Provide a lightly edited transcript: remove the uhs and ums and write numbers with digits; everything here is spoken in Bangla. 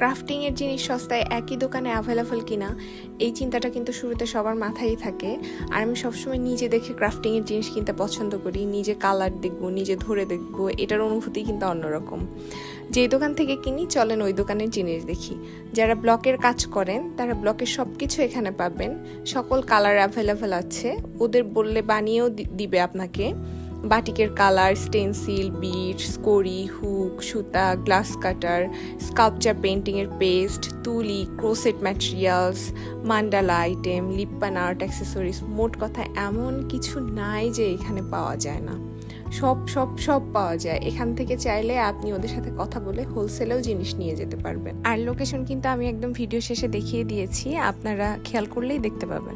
ক্রাফটিং এর জিনিস সস্তায় একই দোকানে অ্যাভেলেবল কিনা এই চিন্তাটা কিন্তু শুরুতে সবার মাথায় থাকে। আর আমি সবসময় নিজে দেখে ক্রাফটিং এর জিনিস কিনতে পছন্দ করি, নিজে কালার দেখবো, নিজে ধরে দেখবো, এটার অনুভূতি কিন্তু অন্যরকম। যেই দোকান থেকে কিনি চলেন ওই দোকানের জিনিস দেখি। যারা ব্লকের কাজ করেন তারা ব্লকের সব কিছু এখানে পাবেন, সকল কালার অ্যাভেলেবল আছে, ওদের বললে বানিয়েও দিবে আপনাকে। বাটিকের কালার, স্টেনসিল, বিটস, কড়ি, হুক, সুতা, গ্লাস কাটার, স্কাল্পচার পেন্টিংয়ের পেস্ট, তুলি, crochet materials, mandala item, Lippan art accessories, মোট কথা এমন কিছু নাই যে এখানে পাওয়া যায় না। সব সব সব পাওয়া যায় এখান থেকে। চাইলে আপনি ওদের সাথে কথা বলে হোলসেলেও জিনিস নিয়ে যেতে পারবেন। আর লোকেশন কিন্তু আমি একদম ভিডিও শেষে দেখিয়ে দিয়েছি, আপনারা খেয়াল করলেই দেখতে পাবেন।